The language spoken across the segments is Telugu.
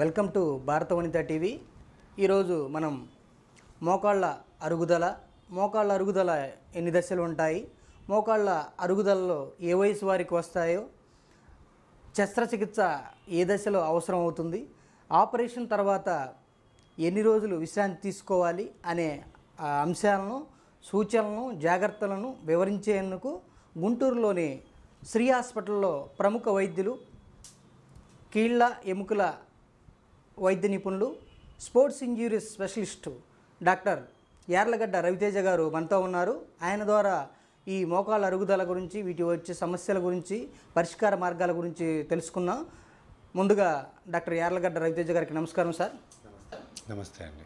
వెల్కమ్ టు భారత వనిత టీవీ. ఈరోజు మనం మోకాళ్ళ అరుగుదల ఎన్ని దశలు ఉంటాయి, మోకాళ్ళ అరుగుదలలో ఏ వయసు వారికి వస్తాయో, శస్త్రచికిత్స ఏ దశలో అవసరం అవుతుంది, ఆపరేషన్ తర్వాత ఎన్ని రోజులు విశ్రాంతి తీసుకోవాలి అనే అంశాలను, సూచనలను, జాగ్రత్తలను వివరించేందుకు గుంటూరులోని శ్రీ హాస్పిటల్లో ప్రముఖ వైద్యులు, కీళ్ళ ఎముకల వైద్య నిపుణులు, sports injuries specialist doctor Yarlagadda Raviteja garu మనతో ఉన్నారు. ఆయన ద్వారా ఈ మోకాళ్ళ అరుగుదల గురించి, వీటి వచ్చే సమస్యల గురించి, పరిష్కార మార్గాల గురించి తెలుసుకుందాం. ముందుగా డాక్టర్ యార్లగడ్డ రవితేజ గారికి నమస్కారం సార్. నమస్తే అండి.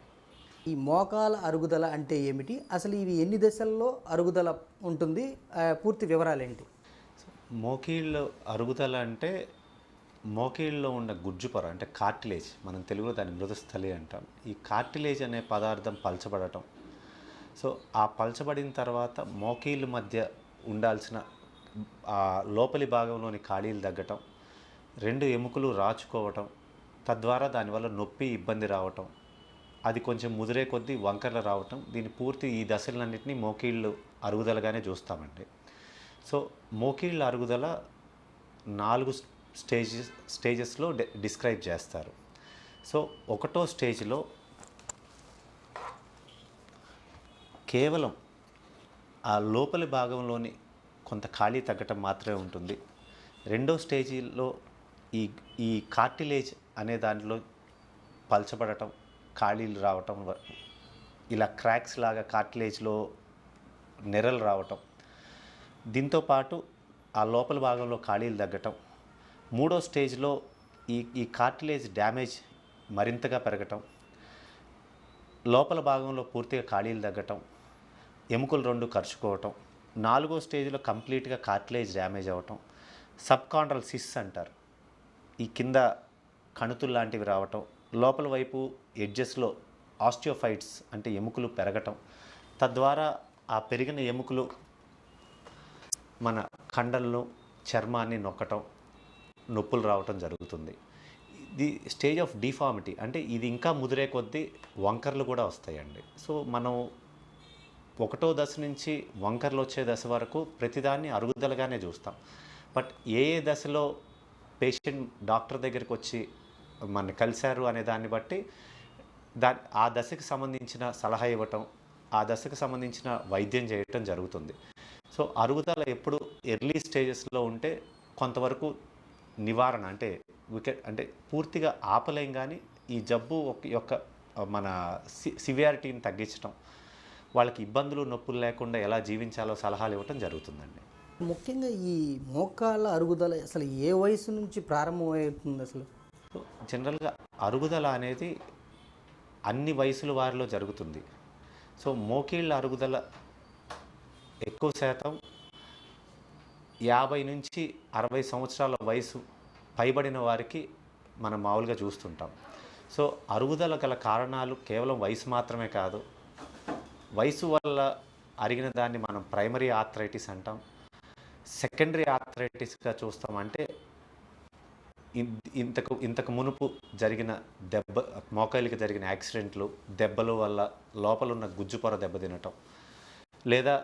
ఈ మోకాల అరుగుదల అంటే ఏమిటి, అసలు ఇవి ఎన్ని దశల్లో అరుగుదల ఉంటుంది, పూర్తి వివరాలు ఏంటి? మోకీళ్ళ అరుగుదల అంటే మోకీళ్ళలో ఉన్న గుజ్జుపొర అంటే కార్టిలేజ్, మనం తెలుగులో దాన్ని మృదుస్థలి అంటాం. ఈ కార్టిలేజ్ అనే పదార్థం పలచబడటం, సో ఆ పలచబడిన తర్వాత మోకీళ్ళ మధ్య ఉండాల్సిన లోపలి భాగంలోని ఖాళీలు తగ్గటం, రెండు ఎముకలు రాచుకోవటం, తద్వారా దానివల్ల నొప్పి, ఇబ్బంది రావటం, అది కొంచెం ముదిరే కొద్దీ వంకరలు రావటం, దీని పూర్తి ఈ దశలన్నింటినీ మోకీళ్ళు అరుగుదలగానే చూస్తామండి. సో మోకీళ్ళ అరుగుదల 4 స్టేజెస్లో డిస్క్రైబ్ చేస్తారు. సో ఒకటో స్టేజ్లో కేవలం ఆ లోపలి భాగంలోని కొంత ఖాళీ తగ్గటం మాత్రమే ఉంటుంది. రెండో స్టేజీలో ఈ కార్టిలేజ్ అనే దాంట్లో పలచబడటం, ఖాళీలు రావటం, ఇలా క్రాక్స్ లాగా కార్టిలేజ్లో నెరలు రావటం, దీంతోపాటు ఆ లోపల భాగంలో ఖాళీలు తగ్గటం. మూడో స్టేజ్లో ఈ కార్టిలేజ్ డ్యామేజ్ మరింతగా పెరగటం, లోపల భాగంలో పూర్తిగా ఖాళీలు తగ్గటం, ఎముకలు 2 ఖర్చుకోవటం. నాలుగో స్టేజ్లో కంప్లీట్గా కార్టిలేజ్ డ్యామేజ్ అవ్వటం, సబ్కాండ్రల్ సిస్ అంటారు, ఈ కింద కణుతులు లాంటివి రావటం, లోపల వైపు ఎడ్జెస్లో ఆస్టియోఫైట్స్ అంటే ఎముకలు పెరగటం, తద్వారా ఆ పెరిగిన ఎముకలు మన కండలను, చర్మాన్ని నొక్కటం, నొప్పులు రావటం జరుగుతుంది. ఇది స్టేజ్ ఆఫ్ డిఫార్మిటీ, అంటే ఇది ఇంకా ముదిరే కొద్దీ వంకర్లు కూడా వస్తాయండి. సో మనం ఒకటో దశ నుంచి వంకర్లు వచ్చే దశ వరకు ప్రతిదాన్ని అరుగుదలగానే చూస్తాం. బట్ ఏ దశలో పేషెంట్ డాక్టర్ దగ్గరికి వచ్చి మన కలిశారు అనే దాన్ని బట్టి ఆ దశకు సంబంధించిన సలహా ఇవ్వటం, ఆ దశకు సంబంధించిన వైద్యం చేయటం జరుగుతుంది. సో అరుగుదల ఎప్పుడు ఎర్లీ స్టేజెస్లో ఉంటే కొంతవరకు నివారణ అంటే పూర్తిగా ఆపలేం, కానీ ఈ జబ్బు యొక్క మన సివియారిటీని తగ్గించడం, వాళ్ళకి ఇబ్బందులు, నొప్పులు లేకుండా ఎలా జీవించాలో సలహాలు ఇవ్వటం జరుగుతుందండి. ముఖ్యంగా ఈ మోకాళ్ళ అరుగుదల అసలు ఏ వయసు నుంచి ప్రారంభమవుతుంది? అసలు జనరల్గా అరుగుదల అనేది అన్ని వయసుల వారిలో జరుగుతుంది. సో మోకీళ్ళ అరుగుదల ఎక్కువ శాతం 50 నుంచి 60 సంవత్సరాల వయసు పైబడిన వారికి మనం మామూలుగా చూస్తుంటాం. సో అరుగుదల గల కారణాలు కేవలం వయసు మాత్రమే కాదు. వయసు వల్ల అరిగిన దాన్ని మనం ప్రైమరీ ఆర్థరైటిస్ అంటాం, సెకండరీ ఆర్థరైటిస్గా చూస్తాం. అంటే ఇంతకు మునుపు జరిగిన మోకాలికి జరిగిన యాక్సిడెంట్లు, దెబ్బల వల్ల లోపల ఉన్న గుజ్జు పొర దెబ్బతినటం, లేదా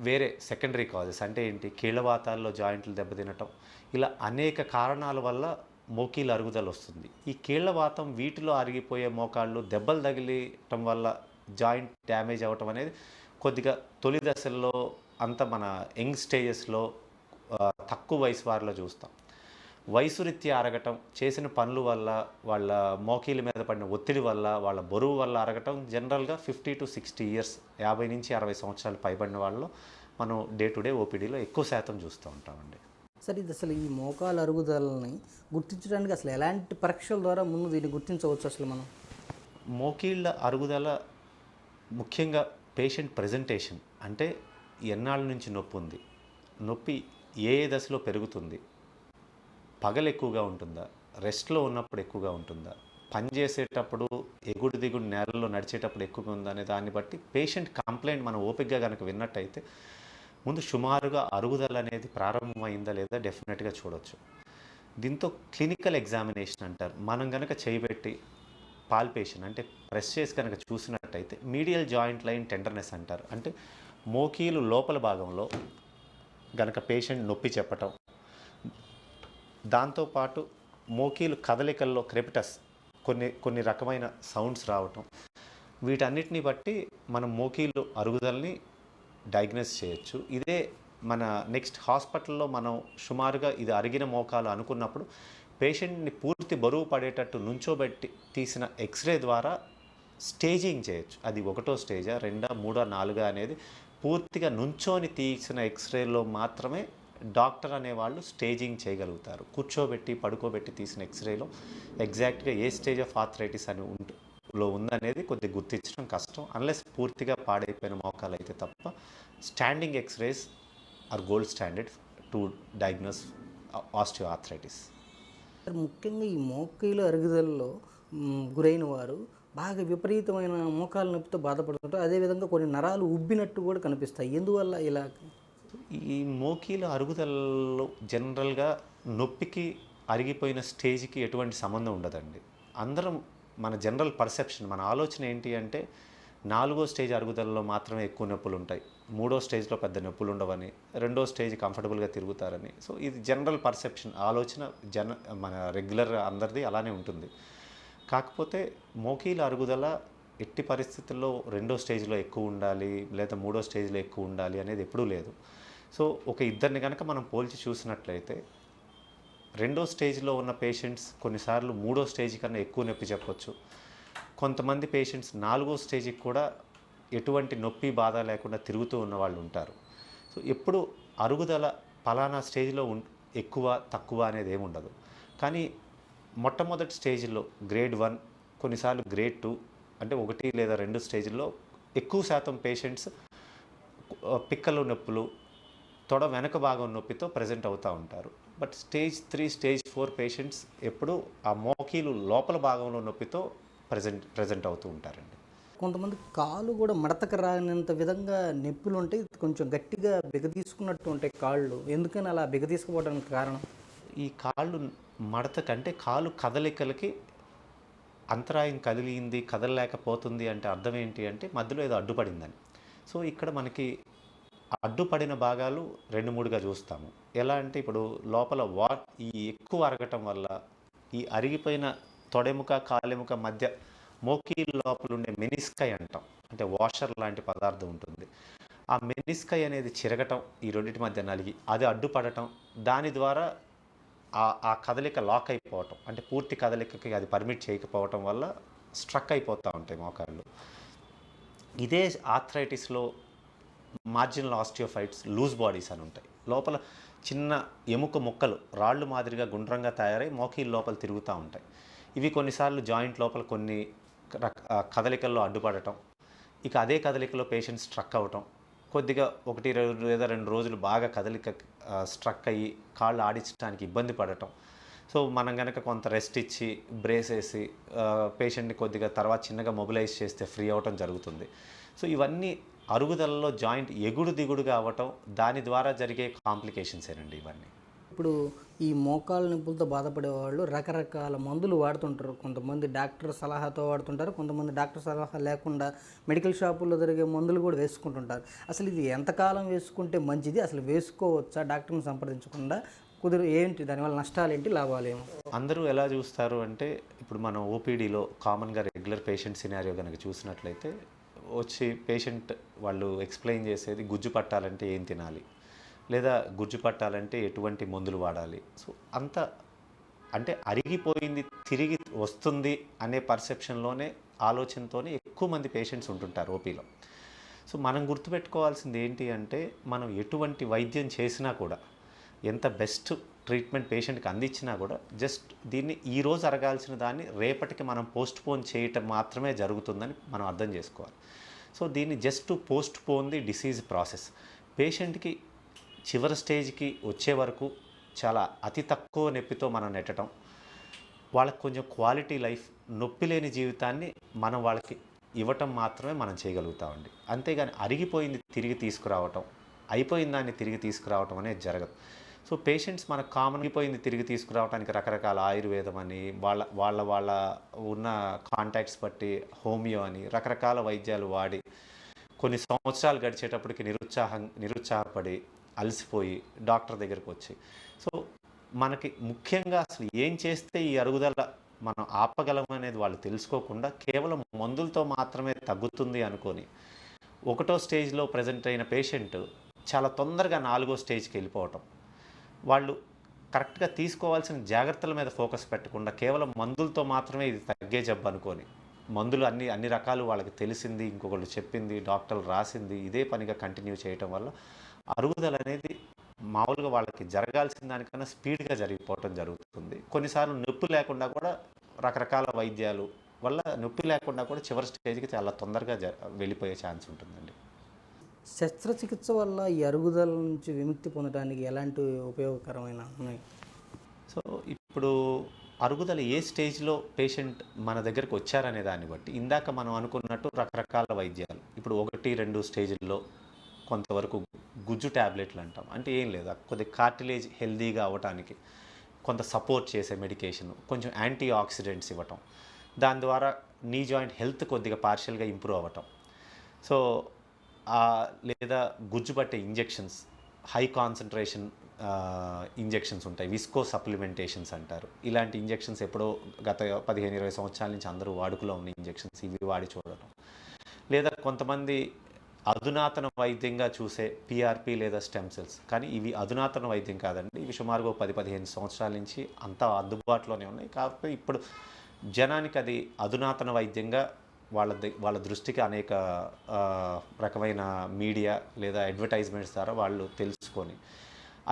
వేరే సెకండరీ కాజెస్ అంటే ఏంటి, కీళ్ళవాతాల్లో జాయింట్లు దెబ్బతినటం, ఇలా అనేక కారణాల వల్ల మోకీళ్ళ అరుగుదల వస్తుంది. ఈ కీళ్ళవాతం వీటిలో అరిగిపోయే మోకాళ్ళు దెబ్బలు తగిలిటం వల్ల జాయింట్ డ్యామేజ్ అవ్వటం అనేది కొద్దిగా తొలి దశల్లో, అంత మన యంగ్ స్టేజెస్లో, తక్కువ వయసు వారిలో చూస్తాం. వయసు రీత్యా అరగటం, చేసిన పనుల వల్ల, వాళ్ళ మోకీల మీద పడిన ఒత్తిడి వల్ల, వాళ్ళ బరువు వల్ల అరగటం జనరల్గా 50 to 60 ఇయర్స్, 50 నుంచి 60 సంవత్సరాలు పైబడిన వాళ్ళు మనం డే టు డే ఓపీడీలో ఎక్కువ శాతం చూస్తూ ఉంటామండి. సరే, ఇది అసలు ఈ మోకాళ్ళ అరుగుదలని గుర్తించడానికి అసలు ఎలాంటి పరీక్షల ద్వారా ముందు దీన్ని గుర్తించవచ్చు? అసలు మనం మోకీళ్ళ అరుగుదల ముఖ్యంగా పేషెంట్ ప్రజెంటేషన్, అంటే ఎన్నాళ్ళ నుంచి నొప్పి ఉంది, నొప్పి ఏ దశలో పెరుగుతుంది, పగలు ఎక్కువగా ఉంటుందా, రెస్ట్లో ఉన్నప్పుడు ఎక్కువగా ఉంటుందా, పని చేసేటప్పుడు ఎగుడు దిగుడు నేలలో నడిచేటప్పుడు ఎక్కువగా ఉందా అనే దాన్ని బట్టి పేషెంట్ కంప్లైంట్ మనం ఓపికగా కనుక విన్నట్టయితే ముందు సుమారుగా అరుగుదల అనేది ప్రారంభమైందా లేదా డెఫినెట్గా చూడవచ్చు. దీంతో క్లినికల్ ఎగ్జామినేషన్ అంటారు. మనం గనక చేయబెట్టి పాల్పేషన్ అంటే ప్రెస్ చేసి కనుక చూసినట్టయితే మీడియల్ జాయింట్ లైన్ టెండర్నెస్ అంటారు. అంటే మోకీలు లోపల భాగంలో గనక పేషెంట్ నొప్పి చెప్పటం, దాంతోపాటు మోకీలు కదలికల్లో క్రెపిటస్ కొన్ని రకమైన సౌండ్స్ రావటం, వీటన్నిటిని బట్టి మనం మోకీలు అరుగుదలని డయాగ్నోస్ చేయొచ్చు. ఇదే మన నెక్స్ట్ హాస్పిటల్లో మనం సుమారుగా ఇది అరిగిన మోకాలు అనుకున్నప్పుడు పేషెంట్ని పూర్తి బరువు పడేటట్టు నుంచోబెట్టి తీసిన ఎక్స్రే ద్వారా స్టేజింగ్ చేయొచ్చు. అది 1వ స్టేజా, 2, 3, 4 అనేది పూర్తిగా నుంచోని తీసిన ఎక్స్రేలో మాత్రమే డాక్టర్ అనేవాళ్ళు స్టేజింగ్ చేయగలుగుతారు. కూర్చోబెట్టి పడుకోబెట్టి తీసిన ఎక్స్రేలో ఎగ్జాక్ట్గా ఏ స్టేజ్ ఆఫ్ ఆర్థరైటిస్ అని లో ఉందనేది కొద్దిగా గుర్తించడం కష్టం, అన్లెస్ పూర్తిగా పాడైపోయిన మోకాలు అయితే తప్ప. Standing x-rays are gold standard to diagnose osteoarthritis. ముఖ్యంగా ఈ మోకాలు అరుగుదలలో గురైన వారు బాగా విపరీతమైన మోకాలు నొప్పితో బాధపడుతుంటారు. అదేవిధంగా కొన్ని నరాలు ఉబ్బినట్టు కూడా కనిపిస్తాయి. ఎందువల్ల ఇలా? ఈ మోకీల అరుగుదలలో జనరల్గా నొప్పికి అరిగిపోయిన స్టేజ్కి ఎటువంటి సంబంధం ఉండదండి. అందరం మన జనరల్ పర్సెప్షన్, మన ఆలోచన ఏంటి అంటే 4వ స్టేజ్ అరుగుదలలో మాత్రమే ఎక్కువ నొప్పులు ఉంటాయి, 3వ స్టేజ్లో పెద్ద నొప్పులు ఉండవని, 2వ స్టేజ్ కంఫర్టబుల్గా తిరుగుతారని. సో ఇది జనరల్ పర్సెప్షన్, ఆలోచన మన రెగ్యులర్ అందరిది అలానే ఉంటుంది. కాకపోతే మోకీల అరుగుదల ఎట్టి పరిస్థితుల్లో 2వ స్టేజ్లో ఎక్కువ ఉండాలి లేదా 3వ స్టేజ్లో ఎక్కువ ఉండాలి అనేది ఎప్పుడూ లేదు. సో ఒక ఇద్దరిని కనుక మనం పోల్చి చూసినట్లయితే 2వ స్టేజ్లో ఉన్న పేషెంట్స్ కొన్నిసార్లు 3వ స్టేజ్ కన్నా ఎక్కువ నొప్పి చెప్పొచ్చు. కొంతమంది పేషెంట్స్ 4వ స్టేజ్కి కూడా ఎటువంటి నొప్పి బాధ లేకుండా తిరుగుతూ ఉన్న వాళ్ళు ఉంటారు. సో ఎప్పుడు అరుగుదల పలానా స్టేజ్లో ఎక్కువ తక్కువ అనేది ఏమి ఉండదు. కానీ మొట్టమొదటి స్టేజ్లో గ్రేడ్ 1, కొన్నిసార్లు గ్రేడ్ 2 అంటే 1 లేదా 2 స్టేజ్లో ఎక్కువ శాతం పేషెంట్స్ పిక్కలు నొప్పులు, తొడ వెనక భాగం నొప్పితో ప్రజెంట్ అవుతూ ఉంటారు. బట్ స్టేజ్ 3, స్టేజ్ 4 పేషెంట్స్ ఎప్పుడు ఆ మోకీలు లోపల భాగంలో నొప్పితో ప్రజెంట్ అవుతూ ఉంటారండి. కొంతమంది కాళ్ళు కూడా మడతకు రానంత విధంగా నొప్పులు ఉంటాయి, కొంచెం గట్టిగా బిగదీసుకున్నట్టు ఉంటాయి కాళ్ళు. ఎందుకని అలా బిగదీసుకోవడానికి కారణం? ఈ కాళ్ళు మడత కంటే కాలు కదలికలకి అంతరాయం కదిలింది, కదలలేకపోతుంది అంటే అర్థం ఏంటి అంటే మధ్యలో ఏదో అడ్డుపడిందని. సో ఇక్కడ మనకి అడ్డుపడిన భాగాలు 2-3గా చూస్తాము. ఎలా అంటే ఇప్పుడు లోపల ఈ ఎక్కువ అరగటం వల్ల ఈ అరిగిపోయిన తొడెముక కాలెముక మధ్య మోకీల్ లోపల ఉండే మెనిస్కై అంటాం, అంటే వాషర్ లాంటి పదార్థం ఉంటుంది. ఆ మెనిస్కై అనేది చిరగటం, ఈ రెండింటి మధ్య నలిగి అది అడ్డుపడటం, దాని ద్వారా ఆ కదలిక లాక్ అయిపోవటం, అంటే పూర్తి కదలికకి అది పర్మిట్ చేయకపోవటం వల్ల స్ట్రక్ అయిపోతూ ఉంటాయి మోకాళ్ళు. ఇదే ఆర్థరైటిస్లో మార్జినల్ ఆస్టియోఫైట్స్ లూజ్ బాడీస్ అని ఉంటాయి. లోపల చిన్న ఎముక ముక్కలు రాళ్ళు మాదిరిగా గుండ్రంగా తయారై మోకీల లోపల తిరుగుతూ ఉంటాయి. ఇవి కొన్నిసార్లు జాయింట్ లోపల కొన్ని కదలికల్లో అడ్డుపడటం, ఇక అదే కదలికలో పేషెంట్ స్ట్రక్ అవ్వటం, కొద్దిగా 1 లేదా 2 రోజులు బాగా కదలిక స్ట్రక్ అయ్యి కాళ్ళు ఆడించడానికి ఇబ్బంది పడటం. సో మనం కనుక కొంత రెస్ట్ ఇచ్చి బ్రేస్ వేసి పేషెంట్ని కొద్దిగా తర్వాత చిన్నగా మొబిలైజ్ చేస్తే ఫ్రీ అవ్వటం జరుగుతుంది. సో ఇవన్నీ అరుగుదలలో జాయింట్ ఎగుడు దిగుడుగా అవ్వటం, దాని ద్వారా జరిగే కాంప్లికేషన్స్ ఏనండి ఇవన్నీ. ఇప్పుడు ఈ మోకాళ్ళ నొప్పులతో బాధపడే వాళ్ళు రకరకాల మందులు వాడుతుంటారు. కొంతమంది డాక్టర్ సలహాతో వాడుతుంటారు, కొంతమంది డాక్టర్ సలహా లేకుండా మెడికల్ షాపుల్లో దొరికే మందులు కూడా వేసుకుంటుంటారు. అసలు ఇది ఎంతకాలం వేసుకుంటే మంచిది? అసలు వేసుకోవచ్చా డాక్టర్ని సంప్రదించకుండా? ఏంటి దానివల్ల నష్టాలు ఏంటి, లాభాలు ఏమో? అందరూ ఎలా చూస్తారు అంటే ఇప్పుడు మనం ఓపీడీలో కామన్గా రెగ్యులర్ పేషెంట్ సినారియో కనుక చూసినట్లయితే వచ్చి పేషెంట్ వాళ్ళు ఎక్స్ప్లెయిన్ చేసేది గుజ్జు పట్టాలంటే ఏం తినాలి, లేదా గుజ్జు పట్టాలంటే ఎటువంటి మందులు వాడాలి. సో అంత అంటే అరిగిపోయింది తిరిగి వస్తుంది అనే పర్సెప్షన్లోనే ఆలోచనతోనే ఎక్కువ మంది పేషెంట్స్ ఉంటుంటారు ఓపీలో. సో మనం గుర్తుపెట్టుకోవాల్సింది ఏంటి అంటే మనం ఎటువంటి వైద్యం చేసినా కూడా, ఎంత బెస్ట్ ట్రీట్మెంట్ పేషెంట్కి అందించినా కూడా జస్ట్ దీన్ని ఈరోజు అరగాల్సిన దాన్ని రేపటికి మనం పోస్ట్పోన్ చేయటం మాత్రమే జరుగుతుందని మనం అర్థం చేసుకోవాలి. సో దీన్ని just to postpone the disease process. పేషెంట్కి చివరి స్టేజ్కి వచ్చే వరకు చాలా అతి తక్కువ నొప్పితో మనం నెట్టడం, వాళ్ళకి కొంచెం క్వాలిటీ లైఫ్, నొప్పి లేని జీవితాన్ని మనం వాళ్ళకి ఇవ్వటం మాత్రమే మనం చేయగలుగుతామండి. అంతేగాని అరిగిపోయింది తిరిగి తీసుకురావటం, అయిపోయిన దాన్ని తిరిగి తీసుకురావటం అనేది జరగదు. సో పేషెంట్స్ మనకు కామన్ అయిపోయింది తిరిగి తీసుకురావడానికి రకరకాల ఆయుర్వేదం అని వాళ్ళ ఉన్న కాంటాక్ట్స్ బట్టి హోమియో అని రకరకాల వైద్యాలు వాడి కొన్ని సంవత్సరాలు గడిచేటప్పటికి నిరుత్సాహపడి అలసిపోయి డాక్టర్ దగ్గరికి వచ్చి సో మనకి ముఖ్యంగా అసలు ఏం చేస్తే ఈ అరుగుదల మనం ఆపగలం అనేది వాళ్ళు తెలుసుకోకుండా కేవలం మందులతో మాత్రమే తగ్గుతుంది అనుకొని ఒకటో స్టేజ్లో ప్రజెంట్ అయిన పేషెంట్ చాలా తొందరగా 4వ స్టేజ్కి వెళ్ళిపోవటం, వాళ్ళు కరెక్ట్గా తీసుకోవాల్సిన జాగ్రత్తల మీద ఫోకస్ పెట్టకుండా కేవలం మందులతో మాత్రమే ఇది తగ్గే జబ్బు అనుకొని మందులు అన్ని రకాలు వాళ్ళకి తెలిసింది, ఇంకొకళ్ళు చెప్పింది, డాక్టర్లు రాసింది ఇదే పనిగా కంటిన్యూ చేయటం వల్ల అరుగుదల అనేది మామూలుగా వాళ్ళకి జరగాల్సిన దానికన్నా స్పీడ్గా జరిగిపోవటం జరుగుతుంది. కొన్నిసార్లు నొప్పి లేకుండా కూడా రకరకాల వైద్యాలు వల్ల నొప్పి లేకుండా కూడా చివరి స్టేజ్కి చాలా తొందరగా వెళ్ళిపోయే ఛాన్స్ ఉంటుందండి. శస్త్రచికిత్స వల్ల ఈ అరుగుదల నుంచి విముక్తి పొందడానికి ఎలాంటి ఉపయోగకరమైన ఉన్నాయి? సో ఇప్పుడు అరుగుదల ఏ స్టేజ్లో పేషెంట్ మన దగ్గరికి వచ్చారనే దాన్ని బట్టి ఇందాక మనం అనుకున్నట్టు రకరకాల వైద్యాలు ఇప్పుడు 1-2 స్టేజ్ల్లో కొంతవరకు గుజ్జు ట్యాబ్లెట్లు అంటాం, అంటే ఏం లేదు కొద్ది కార్టిలేజ్ హెల్దీగా అవ్వటానికి కొంత సపోర్ట్ చేసే మెడికేషన్, కొంచెం యాంటీ ఆక్సిడెంట్స్ ఇవ్వటం, దాని ద్వారా నీ జాయింట్ హెల్త్ కొద్దిగా పార్షియల్గా ఇంప్రూవ్ అవ్వటం. సో లేదా గుజ్జు పట్టే ఇంజెక్షన్స్, హై కాన్సన్ట్రేషన్ ఇంజెక్షన్స్ ఉంటాయి, విస్కో సప్లిమెంటేషన్స్ అంటారు. ఇలాంటి ఇంజెక్షన్స్ ఎప్పుడో గత 15-20 సంవత్సరాల నుంచి అందరూ వాడుకలో ఉన్న ఇంజెక్షన్స్, ఇవి వాడి చూడటం. లేదా కొంతమంది అధునాతన వైద్యంగా చూసే పిఆర్పి లేదా స్టెమ్ సెల్స్, కానీ ఇవి అధునాతన వైద్యం కాదండి, ఇవి సుమారుగా 10-15 సంవత్సరాల నుంచి అంతా అందుబాటులోనే ఉన్నాయి. కాకపోతే ఇప్పుడు జనానికి అది అధునాతన వైద్యంగా వాళ్ళ దృష్టికి అనేక రకమైన మీడియా లేదా అడ్వర్టైజ్మెంట్స్ ద్వారా వాళ్ళు తెలుసుకొని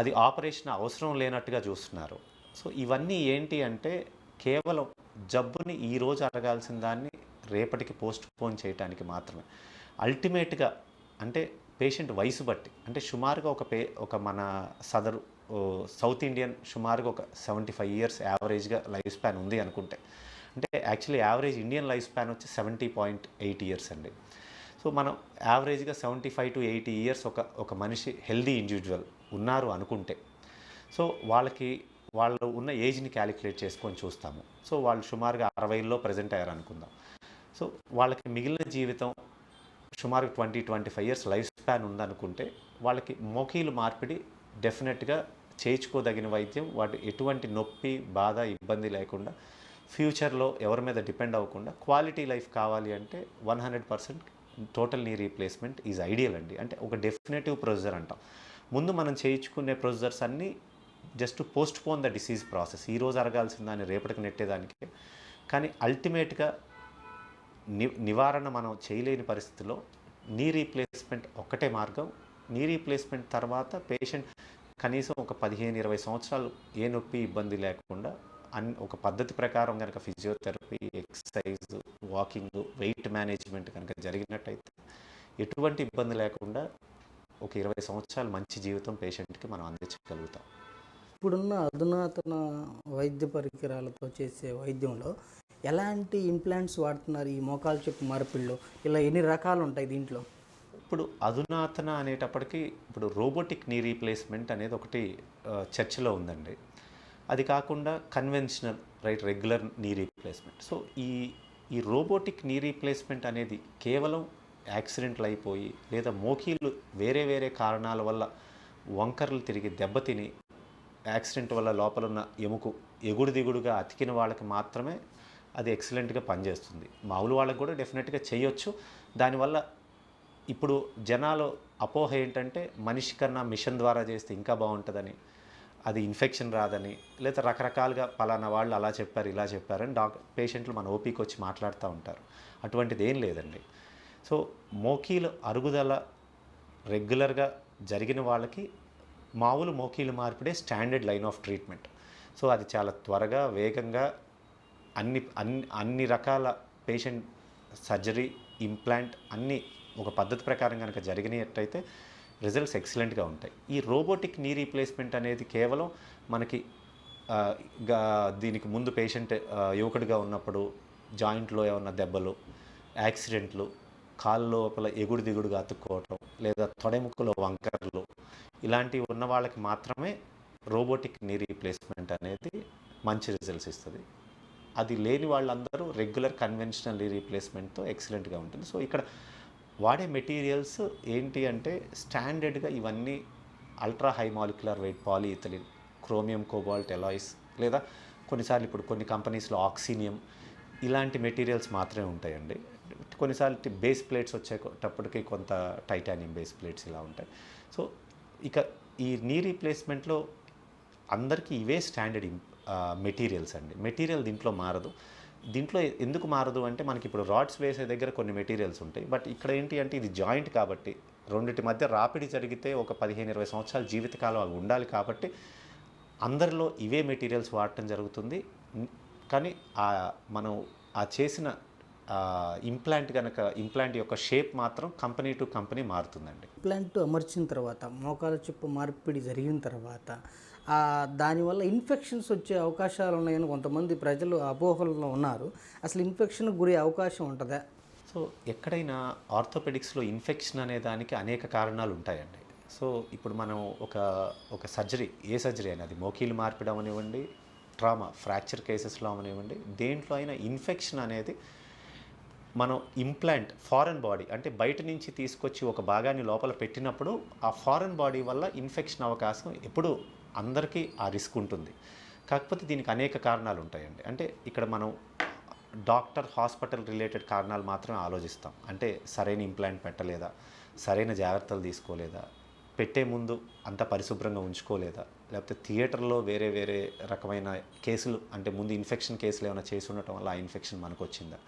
అది ఆపరేషన్ అవసరం లేనట్టుగా చూస్తున్నారు. సో ఇవన్నీ ఏంటి అంటే కేవలం జబ్బుని ఈరోజు అడగాల్సిన దాన్ని రేపటికి పోస్ట్ పోన్ చేయడానికి మాత్రమే. అల్టిమేట్గా అంటే పేషెంట్ వయసు బట్టి, అంటే సుమారుగా ఒక మన సౌత్ ఇండియన్ సుమారుగా ఒక 75 years యావరేజ్గా లైఫ్ స్పాన్ ఉంది అనుకుంటే, అంటే actually average Indian life span వచ్చి 70.8 years అండి. సో మనం యావరేజ్గా 75 to 80 years ఒక మనిషి హెల్దీ ఇండివిజువల్ ఉన్నారు అనుకుంటే, సో వాళ్ళు ఉన్న ఏజ్ని క్యాలిక్యులేట్ చేసుకొని చూస్తాము. సో వాళ్ళు సుమారుగా 60లో ప్రజెంట్ అయ్యారు అనుకుందాం. సో వాళ్ళకి మిగిలిన జీవితం సుమారు 20-25 years లైఫ్ స్పాన్ ఉందనుకుంటే వాళ్ళకి మోకీలు మార్పిడి డెఫినెట్గా చేయించుకోదగిన వైద్యం, వాటి ఎటువంటి నొప్పి బాధ ఇబ్బంది లేకుండా ఫ్యూచర్లో ఎవరి మీద డిపెండ్ అవ్వకుండా క్వాలిటీ లైఫ్ కావాలి అంటే 100% total knee replacement is ideal అండి. అంటే ఒక డెఫినెటివ్ ప్రొసీజర్ అంటాం. ముందు మనం చేయించుకునే ప్రొసీజర్స్ అన్నీ just post phone the disease process, ఈరోజు అరగాల్సిన దాన్ని రేపటికి నెట్టేదానికి. కానీ అల్టిమేట్గా నివారణ మనం చేయలేని పరిస్థితిలో నీ రీప్లేస్మెంట్ ఒక్కటే మార్గం. నీ రీప్లేస్మెంట్ తర్వాత పేషెంట్ కనీసం ఒక 15-20 సంవత్సరాలు ఏ నొప్పి ఇబ్బంది లేకుండా ఒక పద్ధతి ప్రకారం కనుక physiotherapy, exercise, walking, weight management కనుక జరిగినట్టయితే ఎటువంటి ఇబ్బంది లేకుండా ఒక 20 సంవత్సరాలు మంచి జీవితం పేషెంట్కి మనం అందించగలుగుతాం. ఇప్పుడున్న అధునాతన వైద్య పరికరాలతో చేసే వైద్యంలో ఎలాంటి ఇంప్లాంట్స్ వాడుతున్నారు? ఈ మోకాలు చెప్పు మార్పిడిలో ఇలా ఎన్ని రకాలు ఉంటాయి దీంట్లో? ఇప్పుడు అధునాతన అనేటప్పటికీ ఇప్పుడు రోబోటిక్ నీ రీప్లేస్మెంట్ అనేది ఒకటి చర్చలో ఉందండి. అది కాకుండా conventional regular knee replacement. So ఈ రోబోటిక్ నీ రీప్లేస్మెంట్ అనేది కేవలం యాక్సిడెంట్లు అయిపోయి లేదా మోకీలు వేరే కారణాల వల్ల వంకర్లు తిరిగి దెబ్బతిని యాక్సిడెంట్ వల్ల లోపల ఉన్న ఎముకు ఎగుడు దిగుడుగా అతికిన వాళ్ళకి మాత్రమే అది ఎక్సలెంట్గా పనిచేస్తుంది. మామూలు వాళ్ళకి కూడా డెఫినెట్గా చేయొచ్చు. దానివల్ల ఇప్పుడు జనాలు అపోహ ఏంటంటే మనిషి కన్నా మిషన్ ద్వారా చేస్తే ఇంకా బాగుంటుందని, అది ఇన్ఫెక్షన్ రాదని, లేదా రకరకాలుగా పలానా వాళ్ళు అలా చెప్పారు ఇలా చెప్పారని పేషెంట్లు మన ఓపీకి వచ్చి మాట్లాడుతూ ఉంటారు. అటువంటిది ఏం లేదండి. సో మోకీలు అరుగుదల రెగ్యులర్గా జరిగిన వాళ్ళకి మామూలు మోకీలు మార్పిడే standard line of treatment. So అది చాలా త్వరగా వేగంగా అన్ని రకాల పేషెంట్ సర్జరీ, ఇంప్లాంట్ అన్నీ ఒక పద్ధతి ప్రకారం కనుక జరిగినట్టయితే రిజల్ట్స్ ఎక్సలెంట్గా ఉంటాయి. ఈ రోబోటిక్ నీ రీప్లేస్మెంట్ అనేది కేవలం మనకి దీనికి ముందు పేషెంట్ యువకుడిగా ఉన్నప్పుడు జాయింట్లో ఏమన్నా దెబ్బలు, యాక్సిడెంట్లు, కాళ్ళ లోపల ఎగుడు దిగుడుగా అతుక్కోవటం, లేదా తొడెముకలో వంకర్లు, ఇలాంటివి ఉన్న వాళ్ళకి మాత్రమే రోబోటిక్ నీ రీప్లేస్మెంట్ అనేది మంచి రిజల్ట్స్ ఇస్తుంది. అది లేని వాళ్ళందరూ రెగ్యులర్ కన్వెన్షనల్ నీ రీప్లేస్మెంట్తో ఎక్సలెంట్గా ఉంటుంది. సో ఇక్కడ వాడే మెటీరియల్స్ ఏంటి అంటే స్టాండర్డ్గా ఇవన్నీ ultra high molecular weight పాలీఇథిలిన్, chromium cobalt alloys, లేదా కొన్నిసార్లు ఇప్పుడు కొన్ని కంపెనీస్లో ఆక్సినియం ఇలాంటి మెటీరియల్స్ మాత్రమే ఉంటాయండి. కొన్నిసార్లు బేస్ ప్లేట్స్ వచ్చేటప్పటికి కొంత టైటానియం బేస్ ప్లేట్స్ ఇలా ఉంటాయి. సో ఇక ఈ నీ రీప్లేస్మెంట్లో అందరికీ ఇవే స్టాండర్డ్ మెటీరియల్స్ అండి. మెటీరియల్ దీంట్లో మారదు. దీంట్లో ఎందుకు మారదు అంటే మనకి ఇప్పుడు రాడ్స్ వేసే దగ్గర కొన్ని మెటీరియల్స్ ఉంటాయి. బట్ ఇక్కడ ఏంటి అంటే ఇది జాయింట్ కాబట్టి రెండిటి మధ్య రాపిడి జరిగితే ఒక 15-20 సంవత్సరాల జీవితకాలం అవి ఉండాలి కాబట్టి అందరిలో ఇవే మెటీరియల్స్ వాడటం జరుగుతుంది. కానీ మనం చేసిన ఇంప్లాంట్ యొక్క షేప్ మాత్రం కంపెనీ టు కంపెనీ మారుతుందండి. ఇంప్లాంట్ అమర్చిన తర్వాత మోకాల చిప్ప మార్పిడి జరిగిన తర్వాత దానివల్ల ఇన్ఫెక్షన్స్ వచ్చే అవకాశాలు ఉన్నాయని కొంతమంది ప్రజలు అపోహల్లో ఉన్నారు. అసలు ఇన్ఫెక్షన్కి గురి అవకాశం ఉంటుందా? సో ఎక్కడైనా ఆర్థోపెడిక్స్లో ఇన్ఫెక్షన్ అనే దానికి అనేక కారణాలు ఉంటాయండి. సో ఇప్పుడు మనం ఒక సర్జరీ, ఏ సర్జరీ అయినా, అది మోకీలు మార్పిడి అవనివ్వండి, ట్రామా ఫ్రాక్చర్ కేసెస్లో అవనివ్వండి, దేంట్లో అయినా ఇన్ఫెక్షన్ అనేది మనం ఇంప్లాంట్ ఫారెన్ బాడీ అంటే బయట నుంచి తీసుకొచ్చి ఒక భాగాన్ని లోపల పెట్టినప్పుడు ఆ ఫారెన్ బాడీ వల్ల ఇన్ఫెక్షన్ అవకాశం ఎప్పుడు అందరికీ ఆ రిస్క్ ఉంటుంది. కాకపోతే దీనికి అనేక కారణాలు ఉంటాయండి. అంటే ఇక్కడ మనం హాస్పిటల్ రిలేటెడ్ కారణాలు మాత్రమే ఆలోచిస్తాం. అంటే సరైన ఇంప్లాంట్ పెట్టలేదా, సరైన జాగ్రత్తలు తీసుకోలేదా, పెట్టే ముందు అంత పరిశుభ్రంగా ఉంచుకోలేదా, లేకపోతే థియేటర్లో వేరే వేరే రకమైన కేసులు, అంటే ముందు ఇన్ఫెక్షన్ కేసులు ఏమైనా చేసి ఉండటం వల్ల ఆ ఇన్ఫెక్షన్ మనకు వచ్చిందా.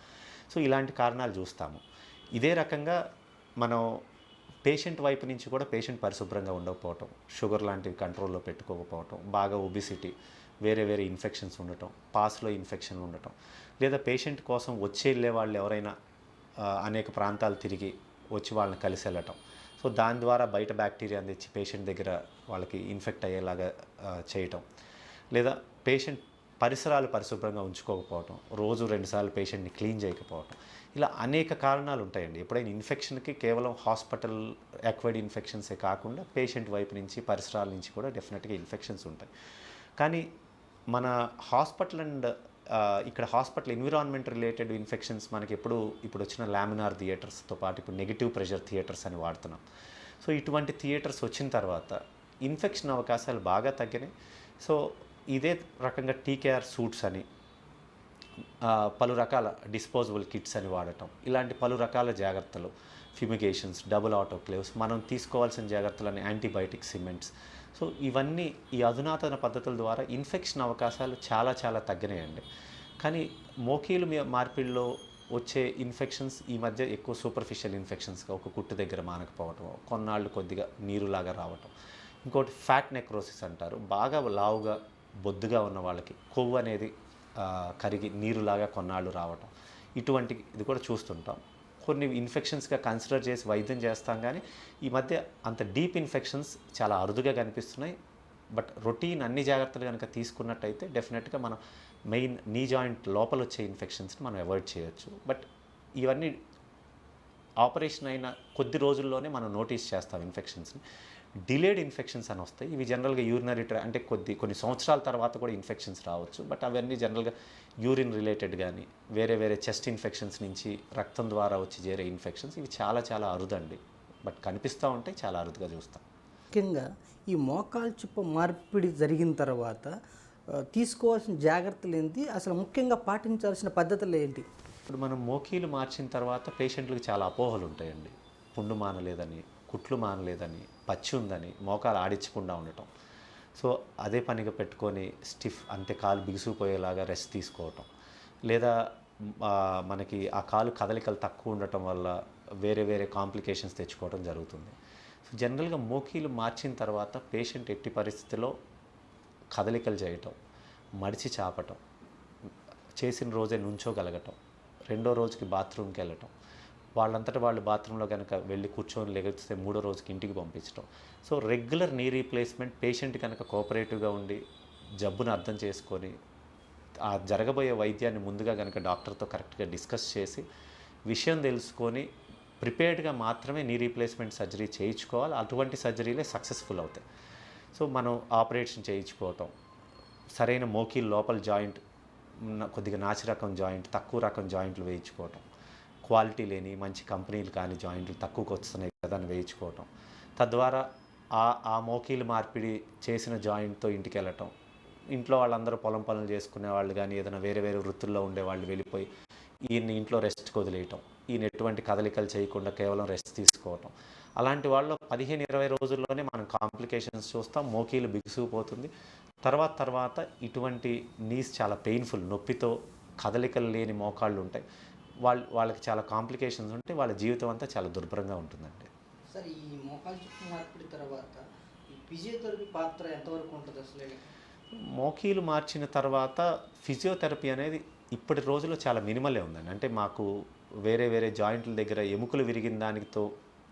సో ఇలాంటి కారణాలు చూస్తాము. ఇదే రకంగా మనం పేషెంట్ వైపు నుంచి కూడా పేషెంట్ పరిశుభ్రంగా ఉండకపోవటం, షుగర్ లాంటివి కంట్రోల్లో పెట్టుకోకపోవటం, బాగా ఒబిసిటీ, వేరే వేరే ఇన్ఫెక్షన్స్ ఉండటం, పాస్లో ఇన్ఫెక్షన్ ఉండటం, లేదా పేషెంట్ కోసం వెళ్ళే వాళ్ళు ఎవరైనా అనేక ప్రాంతాలు తిరిగి వచ్చి వాళ్ళని కలిసి వెళ్ళటం, సో దాని ద్వారా బయట బ్యాక్టీరియాని తెచ్చి పేషెంట్ దగ్గర వాళ్ళకి ఇన్ఫెక్ట్ అయ్యేలాగా చేయటం, లేదా పేషెంట్ పరిసరాలు పరిశుభ్రంగా ఉంచుకోకపోవటం, రోజు 2 సార్లు పేషెంట్ని క్లీన్ చేయకపోవటం, ఇలా అనేక కారణాలు ఉంటాయండి. ఎప్పుడైనా ఇన్ఫెక్షన్కి కేవలం హాస్పిటల్ అక్వైర్డ్ ఇన్ఫెక్షన్సే కాకుండా పేషెంట్ వైపు నుంచి, పరిసరాల నుంచి కూడా డెఫినెట్గా ఇన్ఫెక్షన్స్ ఉంటాయి. కానీ మన హాస్పిటల్ అండ్ ఇక్కడ హాస్పిటల్ ఎన్విరాన్మెంట్ రిలేటెడ్ ఇన్ఫెక్షన్స్ మనకి ఇప్పుడు వచ్చిన లామినార్ థియేటర్స్తో పాటు ఇప్పుడు నెగిటివ్ ప్రెషర్ థియేటర్స్ అని వాడుతున్నాం. సో ఇటువంటి థియేటర్స్ వచ్చిన తర్వాత ఇన్ఫెక్షన్ అవకాశాలు బాగా తగ్గినాయి. సో ఇదే రకంగా టీకేఆర్ సూట్స్ అని, పలు రకాల డిస్పోజబుల్ కిట్స్ అని వాడటం, ఇలాంటి పలు రకాల జాగ్రత్తలు, ఫ్యూమిగేషన్స్, డబుల్ ఆటోక్లేవ్స్, మనం తీసుకోవాల్సిన జాగ్రత్తలని యాంటీబయాటిక్ సిమెంట్స్, సో ఇవన్నీ ఈ అధునాతన పద్ధతుల ద్వారా ఇన్ఫెక్షన్ అవకాశాలు చాలా చాలా తగ్గినాయండి. కానీ మోకీలు మార్పిడిలో వచ్చే ఇన్ఫెక్షన్స్ ఈ మధ్య ఎక్కువ సూపర్ఫిషియల్ ఇన్ఫెక్షన్స్గా, ఒక కుట్టు దగ్గర మానకపోవటం, కొన్నాళ్ళు కొద్దిగా నీరులాగా రావటం, ఇంకోటి ఫ్యాట్ నెక్రోసిస్ అంటారు, బాగా లావుగా బొద్దుగా ఉన్న వాళ్ళకి కొవ్వు అనేది కరిగి నీరులాగా కొన్నాళ్ళు రావటం, ఇది కూడా చూస్తుంటాం. కొన్ని ఇన్ఫెక్షన్స్గా కన్సిడర్ చేసి వైద్యం చేస్తాం, కానీ ఈ మధ్య అంత డీప్ ఇన్ఫెక్షన్స్ చాలా అరుదుగా కనిపిస్తున్నాయి. బట్ రొటీన్ అన్ని జాగ్రత్తలు కనుక తీసుకున్నట్టయితే డెఫినెట్గా మనం మెయిన్ నీ జాయింట్ లోపల వచ్చే ఇన్ఫెక్షన్స్ని మనం అవాయిడ్ చేయొచ్చు. బట్ ఇవన్నీ ఆపరేషన్ అయిన కొద్ది రోజుల్లోనే మనం నోటీస్ చేస్తాం ఇన్ఫెక్షన్స్ని. డిలేడ్ ఇన్ఫెక్షన్స్ అని వస్తాయి. ఇవి జనరల్గా యూరినరీ అంటే కొన్ని సంవత్సరాల తర్వాత కూడా ఇన్ఫెక్షన్స్ రావచ్చు. బట్ అవన్నీ జనరల్గా యూరిన్ రిలేటెడ్ కానీ వేరే వేరే చెస్ట్ ఇన్ఫెక్షన్స్ నుంచి రక్తం ద్వారా వచ్చి చేరే ఇన్ఫెక్షన్స్, ఇవి చాలా చాలా అరుదండి. బట్ కనిపిస్తూ ఉంటే చాలా అరుదుగా చూస్తాం. ముఖ్యంగా ఈ మోకాలు చిప్ప మార్పిడి జరిగిన తర్వాత తీసుకోవాల్సిన జాగ్రత్తలు ఏంటి, అసలు ముఖ్యంగా పాటించాల్సిన పద్ధతులు ఏంటి? ఇప్పుడు మనం మోకీలు మార్చిన తర్వాత పేషెంట్లకు చాలా అపోహలు ఉంటాయండి. పుండు మానలేదని, కుట్లు మానలేదని, పచ్చి ఉందని, మోకాలు ఆడించకుండా ఉండటం. సో అదే పనిగా పెట్టుకొని అంతే కాలు బిగుసుకుపోయేలాగా రెస్ట్ తీసుకోవటం, లేదా మనకి ఆ కాలు కదలికలు తక్కువ ఉండటం వల్ల వేరే వేరే కాంప్లికేషన్స్ తెచ్చుకోవడం జరుగుతుంది. సో జనరల్గా మోకీలు మార్చిన తర్వాత పేషెంట్ ఎట్టి పరిస్థితిలో కదలికలు చేయటం, మడిచి చాపటం, చేసిన రోజే నుంచోగలగటం, రెండో రోజుకి బాత్రూమ్కి వెళ్ళటం, వాళ్ళంతటా వాళ్ళు బాత్రూంలో కనుక వెళ్ళి కూర్చొని లెగిస్తే మూడో రోజుకి ఇంటికి పంపించడం. So regular knee replacement, patient కనుక కోఆపరేటివ్గా ఉండి జబ్బును అర్థం చేసుకొని ఆ జరగబోయే వైద్యాన్ని ముందుగా కనుక డాక్టర్తో కరెక్ట్గా డిస్కస్ చేసి విషయం తెలుసుకొని ప్రిపేర్డ్గా మాత్రమే నీ రీప్లేస్మెంట్ సర్జరీ చేయించుకోవాలి. అటువంటి సర్జరీలే సక్సెస్ఫుల్ అవుతాయి. సో మనం ఆపరేషన్ చేయించుకోవటం, సరైన మోకీలు లోపల జాయింట్ కొద్దిగా నాచి రకం జాయింట్, తక్కువ రకం జాయింట్లు వేయించుకోవటం, క్వాలిటీ లేని మంచి కంపెనీలు కానీ జాయింట్లు తక్కువకు వస్తున్నాయి కదా అని వేయించుకోవటం, తద్వారా ఆ మోకీలు మార్పిడి చేసిన జాయింట్తో ఇంటికి వెళ్ళటం, ఇంట్లో వాళ్ళందరూ పొలం పనులు చేసుకునే వాళ్ళు కానీ ఏదైనా వేరే వేరే వృత్తుల్లో ఉండే వాళ్ళు వెళ్ళిపోయి ఈయన్ని ఇంట్లో రెస్ట్కి వదిలేయటం, ఈయన ఎటువంటి కదలికలు చేయకుండా కేవలం రెస్ట్ తీసుకోవటం, అలాంటి వాళ్ళు 15-20 రోజుల్లోనే మనం కాంప్లికేషన్స్ చూస్తాం. మోకీలు బిగుసుకుపోతుంది. తర్వాత ఇటువంటి నీస్ చాలా పెయిన్ఫుల్, నొప్పితో కదలికలు లేని మోకాళ్ళు ఉంటాయి. వాళ్ళకి చాలా కాంప్లికేషన్స్ ఉంటాయి. వాళ్ళ జీవితం అంతా చాలా దుర్భరంగా ఉంటుందండి. సార్, ఈ మోకాలు చుట్టూ మార్పిడి తర్వాత ఈ ఫిజియోథెరపీ పాత్ర ఎంతవరకు ఉంటుంది అసలు? మోకీలు మార్చిన తర్వాత ఫిజియోథెరపీ అనేది ఇప్పటి రోజుల్లో చాలా మినిమలే ఉందండి. అంటే మాకు వేరే వేరే జాయింట్ల దగ్గర ఎముకలు విరిగిన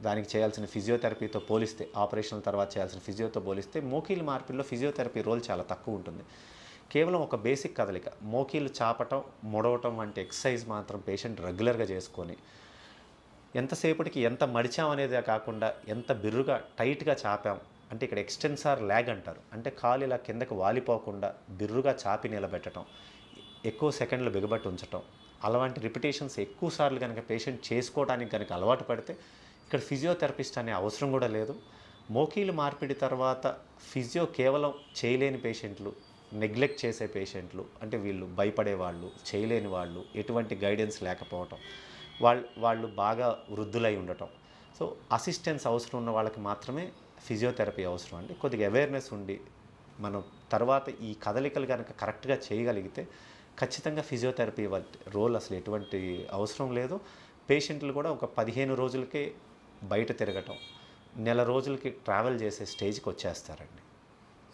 దానికి చేయాల్సిన ఫిజియోథెరపీతో పోలిస్తే, ఆపరేషన్ల తర్వాత చేయాల్సిన ఫిజియోతో పోలిస్తే మోకీలు మార్పిడిలో ఫిజియోథెరపీ రోల్ చాలా తక్కువ ఉంటుంది. కేవలం ఒక బేసిక్ కదలిక, మోకీలు చాపటం, ముడవటం వంటి ఎక్సర్సైజ్ మాత్రం పేషెంట్ రెగ్యులర్గా చేసుకొని, ఎంతసేపటికి ఎంత మడిచాం అనేదే కాకుండా ఎంత బిర్రుగా టైట్గా చాపాం, అంటే ఇక్కడ ఎక్స్టెన్సార్ ల్యాగ్ అంటారు, అంటే కాలు ఇలా కిందకి వాలిపోకుండా బిర్రుగా చాపి నిలబెట్టడం, ఎక్కువ సెకండ్లు బిగబట్టి ఉంచటం, అలాంటి రిపిటేషన్స్ ఎక్కువ సార్లు కనుక పేషెంట్ చేసుకోవడానికి కనుక అలవాటు పడితే ఇక్కడ ఫిజియోథెరపిస్ట్ అనే అవసరం కూడా లేదు. మోకీలు మార్పిడి తర్వాత ఫిజియో కేవలం చేయలేని పేషెంట్లు, నెగ్లెక్ట్ చేసే పేషెంట్లు, అంటే వీళ్ళు భయపడేవాళ్ళు, చేయలేని వాళ్ళు, ఎటువంటి గైడెన్స్ లేకపోవటం, వాళ్ళు బాగా వృద్ధులై ఉండటం, సో అసిస్టెన్స్ అవసరం ఉన్న వాళ్ళకి మాత్రమే ఫిజియోథెరపీ అవసరం అండి. కొద్దిగా అవేర్నెస్ ఉండి మనం తర్వాత ఈ కదలికలు కనుక కరెక్ట్గా చేయగలిగితే ఖచ్చితంగా ఫిజియోథెరపీ రోల్ అసలు ఎటువంటి అవసరం లేదు. పేషెంట్లు కూడా ఒక 15 రోజులకే బయట తిరగటం, నెల రోజులకి ట్రావెల్ చేసే స్టేజ్కి వచ్చేస్తారండి.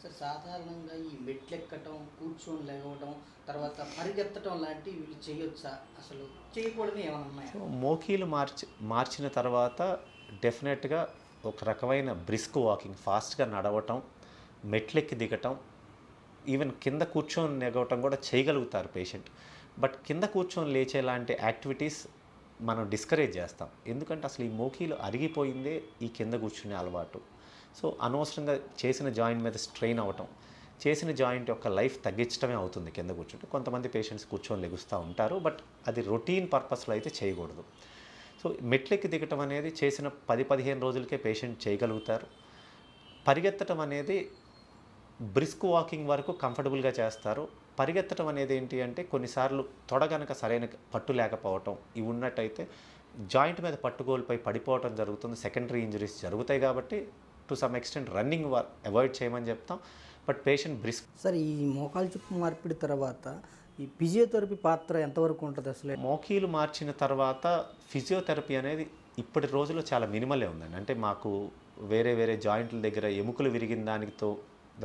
సార్, సాధారణంగా ఈ మెట్లెక్కటం, కూర్చొని లేవటం, తర్వాత పరిగెత్తడం లాంటివి వీళ్ళు చేయొచ్చా? అసలు చేయకూడదు ఏమైనా ఉన్నాయా? మోకీలు మార్చిన తర్వాత డెఫినెట్గా ఒక రకమైన బ్రిస్క్ వాకింగ్, ఫాస్ట్గా నడవటం, మెట్లెక్కి దిగటం, ఈవెన్ కింద కూర్చొని నెగవటం కూడా చేయగలుగుతారు పేషెంట్. బట్ కింద కూర్చొని లేచేలాంటి యాక్టివిటీస్ మనం డిస్కరేజ్ చేస్తాం. ఎందుకంటే అసలు ఈ మోకీలు అరిగిపోయిందే ఈ కింద కూర్చునే అలవాటు. సో అనవసరంగా చేసిన జాయింట్ మీద స్ట్రెయిన్ అవ్వటం, చేసిన జాయింట్ యొక్క లైఫ్ తగ్గించడమే అవుతుంది కింద కూర్చుంటే. కొంతమంది పేషెంట్స్ కూర్చొని లెగుస్తూ ఉంటారు, బట్ అది రొటీన్ పర్పస్లో అయితే చేయకూడదు. సో మెట్లెక్కి దిగటం అనేది చేసిన 10-15 రోజులకే పేషెంట్ చేయగలుగుతారు. పరిగెత్తడం అనేది బ్రిస్క్ వాకింగ్ వరకు కంఫర్టబుల్గా చేస్తారు. పరిగెత్తడం అనేది ఏంటి అంటే కొన్నిసార్లు తొడ గనక సరైన పట్టు లేకపోవటం ఇవి ఉన్నట్టయితే జాయింట్ మీద పట్టుకోల్పై పడిపోవటం జరుగుతుంది, సెకండరీ ఇంజరీస్ జరుగుతాయి. కాబట్టి to some extent running avoid చేయమని చెప్తాం. But patient brisk. సార్, ఈ మోకాలు చుట్టూ మార్పిడి తర్వాత ఈ ఫిజియోథెరపీ పాత్ర ఎంతవరకు ఉంటుంది అసలు? మోకీలు మార్చిన తర్వాత ఫిజియోథెరపీ అనేది ఇప్పటి రోజుల్లో చాలా మినిమలే ఉందండి. అంటే మాకు వేరే వేరే జాయింట్ల దగ్గర ఎముకలు విరిగిన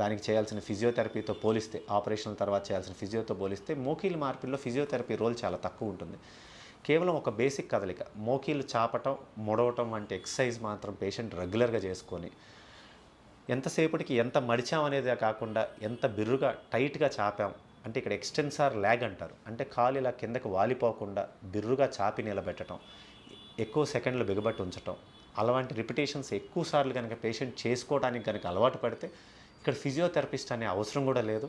దానికి చేయాల్సిన ఫిజియోథెరపీతో పోలిస్తే, ఆపరేషన్ల తర్వాత చేయాల్సిన ఫిజియోతో పోలిస్తే మోకీలు మార్పిడిలో ఫిజియోథెరపీ రోల్ చాలా తక్కువ ఉంటుంది. కేవలం ఒక బేసిక్ కదలిక, మోకీలు చాపటం, ముడవటం వంటి ఎక్సర్సైజ్ మాత్రం పేషెంట్ రెగ్యులర్గా చేసుకొని, ఎంతసేపటికి ఎంత మడిచాం అనేదే కాకుండా ఎంత బిర్రుగా టైట్గా చాపాం, అంటే ఇక్కడ ఎక్స్టెన్సార్ ల్యాగ్ అంటారు, అంటే కాలు ఇలా కిందకి వాలిపోకుండా బిర్రుగా చాపి నిలబెట్టడం, ఎక్కువ సెకండ్లు బిగబట్టి ఉంచటం, అలాంటి రిపిటేషన్స్ ఎక్కువ సార్లు కనుక పేషెంట్ చేసుకోవడానికి కనుక అలవాటు పడితే ఇక్కడ ఫిజియోథెరపిస్ట్ అనే అవసరం కూడా లేదు.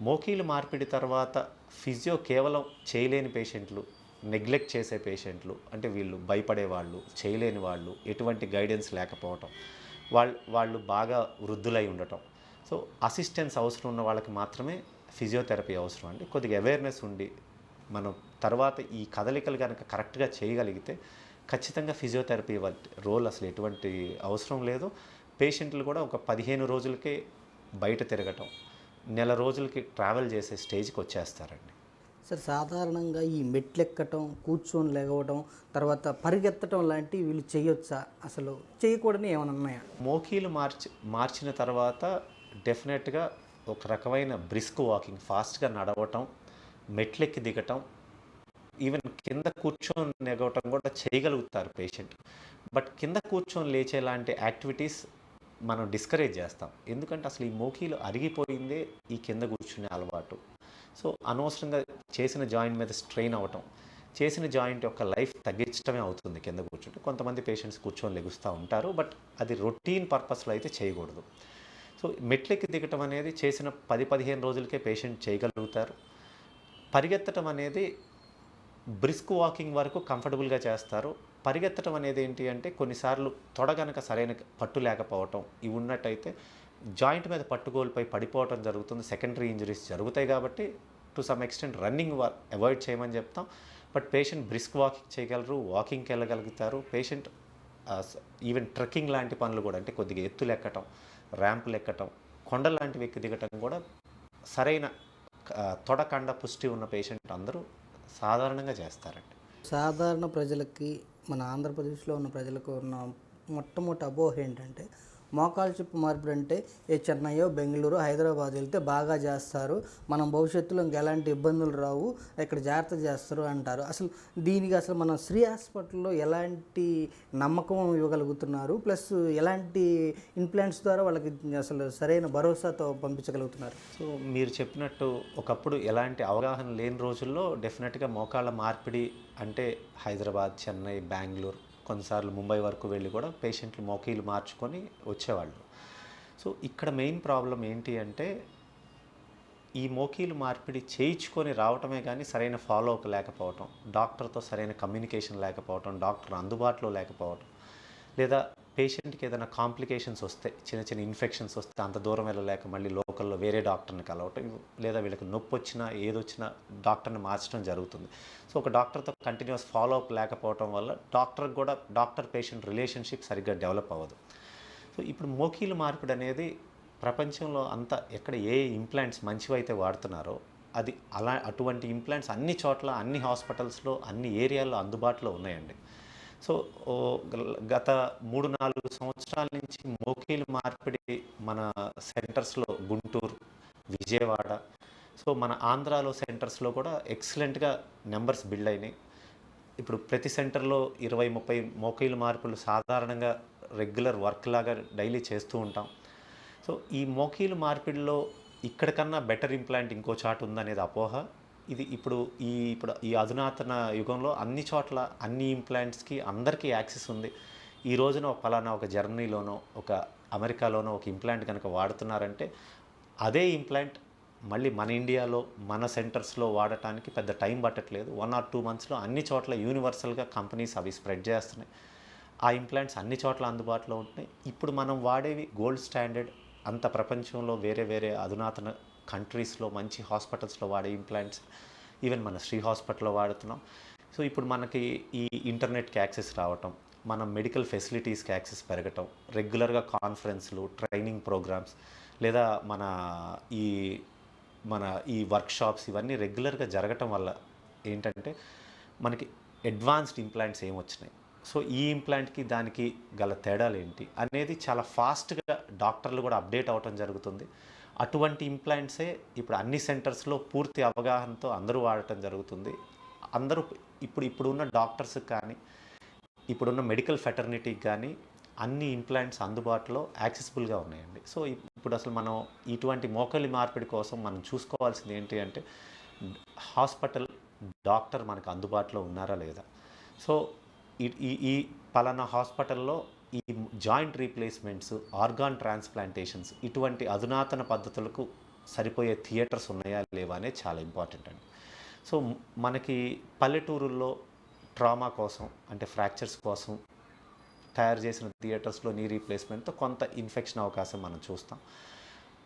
మోకీలు మార్పిడి తర్వాత ఫిజియో కేవలం చేయలేని పేషెంట్లు, నెగ్లెక్ట్ చేసే పేషెంట్లు, అంటే వీళ్ళు భయపడేవాళ్ళు, చేయలేని వాళ్ళు, ఎటువంటి గైడెన్స్ లేకపోవటం, వాళ్ళు బాగా వృద్ధులై ఉండటం, సో అసిస్టెన్స్ అవసరం ఉన్న వాళ్ళకి మాత్రమే ఫిజియోథెరపీ అవసరం అండి. కొద్దిగా అవేర్నెస్ ఉండి మనం తర్వాత ఈ కదలికలు కనుక కరెక్ట్గా చేయగలిగితే ఖచ్చితంగా ఫిజియోథెరపీ రోల్ అసలు ఎటువంటి అవసరం లేదు. పేషెంట్లు కూడా ఒక 15 రోజులకే బయట తిరగటం, నెల రోజులకి ట్రావెల్ చేసే స్టేజ్కి వచ్చేస్తారండి. సార్, సాధారణంగా ఈ మెట్లెక్కటం, కూర్చొని లేవటం, తర్వాత పరిగెత్తడం లాంటివి వీళ్ళు చేయొచ్చా? అసలు చేయకూడని ఏమైనా ఉన్నాయా? మోకీలు మార్చిన తర్వాత డెఫినెట్గా ఒక రకమైన బ్రిస్క్ వాకింగ్, ఫాస్ట్గా నడవటం, మెట్లెక్కి దిగటం, ఈవెన్ కింద కూర్చొని నెగవటం కూడా చేయగలుగుతారు పేషెంట్. బట్ కింద కూర్చొని లేచేలాంటి యాక్టివిటీస్ మనం డిస్కరేజ్ చేస్తాం. ఎందుకంటే అసలు ఈ మోకీలు అరిగిపోయిందే ఈ కింద కూర్చునే అలవాటు. సో అనవసరంగా చేసిన జాయింట్ మీద స్ట్రెయిన్ అవ్వటం, చేసిన జాయింట్ యొక్క లైఫ్ తగ్గించడమే అవుతుంది కింద కూర్చుంటే. కొంతమంది పేషెంట్స్ కూర్చొని లెగుస్తూ ఉంటారు, బట్ అది రొటీన్ పర్పస్లో అయితే చేయకూడదు. సో మెట్లెక్కి దిగటం అనేది చేసిన 10-15 రోజులకే పేషెంట్ చేయగలుగుతారు. పరిగెత్తడం అనేది బ్రిస్క్ వాకింగ్ వరకు కంఫర్టబుల్గా చేస్తారు. పరిగెత్తడం అనేది ఏంటి అంటే కొన్నిసార్లు తొడ గనక సరైన పట్టు లేకపోవటం ఇవి ఉన్నట్టయితే జాయింట్ మీద పట్టు కోల్పోయి పడిపోవటం జరుగుతుంది. సెకండరీ ఇంజరీస్ జరుగుతాయి కాబట్టి to some extent running avoid చేయమని చెప్తాం. బట్ పేషెంట్ బ్రిస్క్ వాకింగ్ చేయగలరు, వాకింగ్కి వెళ్ళగలుగుతారు. పేషెంట్ ఈవెన్ ట్రెక్కింగ్ లాంటి పనులు కూడా అంటే కొద్దిగా ఎత్తులు ఎక్కటం, ర్యాంపులు ఎక్కటం, కొండల లాంటివి ఎక్కి దిగటం కూడా సరైన తొడకండ పుష్టి ఉన్న పేషెంట్ అందరూ సాధారణంగా చేస్తారండి. సాధారణ ప్రజలకి మన ఆంధ్రప్రదేశ్లో ఉన్న ప్రజలకు ఉన్న మొట్టమొదటి అపోహ ఏంటంటే మోకాలు చిప్ప మార్పిడి అంటే ఏ చెన్నైయో బెంగళూరు హైదరాబాద్ వెళ్తే బాగా చేస్తారు, మనం భవిష్యత్తులో ఇంక ఎలాంటి ఇబ్బందులు రావు, ఇక్కడ జాగ్రత్త చేస్తారు అంటారు. దీనికి అసలు మన శ్రీ హాస్పిటల్లో ఎలాంటి నమ్మకం ఇవ్వగలుగుతున్నారు, ప్లస్ ఎలాంటి ఇంప్లాంట్స్ ద్వారా వాళ్ళకి అసలు సరైన భరోసాతో పంపించగలుగుతున్నారు? సో మీరు చెప్పినట్టు ఒకప్పుడు ఎలాంటి అవగాహన లేని రోజుల్లో డెఫినెట్గా మోకాళ్ళ మార్పిడి అంటే హైదరాబాద్, చెన్నై, బెంగళూరు, కొన్నిసార్లు ముంబై వరకు వెళ్ళి కూడా పేషెంట్లు మోకీలు మార్చుకొని వచ్చేవాళ్ళు. సో ఇక్కడ మెయిన్ ప్రాబ్లం ఏంటి అంటే ఈ మోకీలు మార్పిడి చేయించుకొని రావటమే కానీ సరైన ఫాలో అప్ లేకపోవటం, డాక్టర్తో సరైన కమ్యూనికేషన్ లేకపోవటం, డాక్టర్ అందుబాటులో లేకపోవటం, లేదా పేషెంట్కి ఏదైనా కాంప్లికేషన్స్ వస్తే చిన్న చిన్న ఇన్ఫెక్షన్స్ వస్తే అంత దూరం వెళ్ళలేక మళ్ళీ లోకల్లో వేరే డాక్టర్ని కలవటం, లేదా వీళ్ళకి నొప్పి వచ్చినా ఏదొచ్చినా డాక్టర్ని మార్చడం జరుగుతుంది. సో ఒక డాక్టర్తో కంటిన్యూస్ ఫాలో అప్ లేకపోవటం వల్ల డాక్టర్కి కూడా డాక్టర్ పేషెంట్ రిలేషన్షిప్ సరిగ్గా డెవలప్ అవ్వదు. సో ఇప్పుడు మోకీలు మార్పిడి అనేది ప్రపంచంలో అంతా ఎక్కడ ఏ ఇంప్లాంట్స్ మంచివైతే వాడుతున్నారో అది అటువంటి ఇంప్లాంట్స్ అన్ని చోట్ల అన్ని హాస్పిటల్స్లో అన్ని ఏరియాల్లో అందుబాటులో ఉన్నాయండి. సో గత 3-4 సంవత్సరాల నుంచి మోకీలు మార్పిడి మన సెంటర్స్లో గుంటూరు, విజయవాడ, సో మన ఆంధ్రాలో సెంటర్స్లో కూడా ఎక్సలెంట్గా నెంబర్స్ బిల్డ్ అయినాయి. ఇప్పుడు ప్రతి సెంటర్లో 20-30 మోకీలు మార్పులు సాధారణంగా రెగ్యులర్ వర్క్ లాగా డైలీ చేస్తూ ఉంటాం. సో ఈ మోకీలు మార్పిడిలో ఇక్కడికన్నా బెటర్ ఇంప్లాంట్ ఇంకో చాటు ఉందనేది అపోహ. ఇది ఇప్పుడు ఈ అధునాతన యుగంలో అన్ని చోట్ల అన్ని ఇంప్లాంట్స్కి అందరికీ యాక్సెస్ ఉంది. ఈ రోజున పలానా ఒక జర్మనీలోనో ఒక అమెరికాలోనో ఒక ఇంప్లాంట్ కనుక వాడుతున్నారంటే అదే ఇంప్లాంట్ మళ్ళీ మన ఇండియాలో మన సెంటర్స్లో వాడటానికి పెద్ద టైం పట్టట్లేదు. 1 or 2 monthsలో అన్ని చోట్ల యూనివర్సల్గా కంపెనీస్ అవి స్ప్రెడ్ చేస్తున్నాయి. ఆ ఇంప్లాంట్స్ అన్ని చోట్ల అందుబాటులో ఉంటున్నాయి. ఇప్పుడు మనం వాడేవి గోల్డ్ స్టాండర్డ్, అంత ప్రపంచంలో వేరే వేరే అధునాతన కంట్రీస్లో మంచి హాస్పిటల్స్లో వాడే ఇంప్లాంట్స్ ఈవెన్ మన శ్రీ హాస్పిటల్లో వాడుతున్నాం. సో ఇప్పుడు మనకి ఈ ఇంటర్నెట్కి యాక్సెస్ రావటం, మన మెడికల్ ఫెసిలిటీస్కి యాక్సెస్ పెరగటం, రెగ్యులర్గా కాన్ఫరెన్స్లు, ట్రైనింగ్ ప్రోగ్రామ్స్, లేదా మన ఈ వర్క్షాప్స్ ఇవన్నీ రెగ్యులర్గా జరగటం వల్ల ఏంటంటే మనకి అడ్వాన్స్డ్ ఇంప్లాంట్స్ ఏమొచ్చినాయి, సో ఈ ఇంప్లాంట్కి దానికి గల తేడాలు ఏంటి అనేది చాలా ఫాస్ట్గా డాక్టర్లు కూడా అప్డేట్ అవ్వటం జరుగుతుంది. అటువంటి ఇంప్లాంట్సే ఇప్పుడు అన్ని సెంటర్స్లో పూర్తి అవగాహనతో అందరూ వాడటం జరుగుతుంది. అందరూ ఇప్పుడున్న డాక్టర్స్కి కానీ ఇప్పుడున్న మెడికల్ ఫెటర్నిటీకి కానీ అన్ని ఇంప్లాంట్స్ అందుబాటులో యాక్సెసిబుల్గా ఉన్నాయండి. సో ఇప్పుడు అసలు మనం ఇటువంటి మోకాలి మార్పిడి కోసం మనం చూసుకోవాల్సింది ఏంటి అంటే హాస్పిటల్ డాక్టర్ మనకు అందుబాటులో ఉన్నారా లేదా. సో ఈ పలానా హాస్పిటల్లో ఈ జాయింట్ రీప్లేస్మెంట్స్, ఆర్గాన్ ట్రాన్స్ప్లాంటేషన్స్ ఇటువంటి అధునాతన పద్ధతులకు సరిపోయే థియేటర్స్ ఉన్నాయా లేవా అనేది చాలా ఇంపార్టెంట్ అండి. సో మనకి పల్లెటూరుల్లో ట్రామా కోసం అంటే ఫ్రాక్చర్స్ కోసం తయారు చేసిన థియేటర్స్లో నీ రీప్లేస్మెంట్తో కొంత ఇన్ఫెక్షన్ అవకాశం మనం చూస్తాం.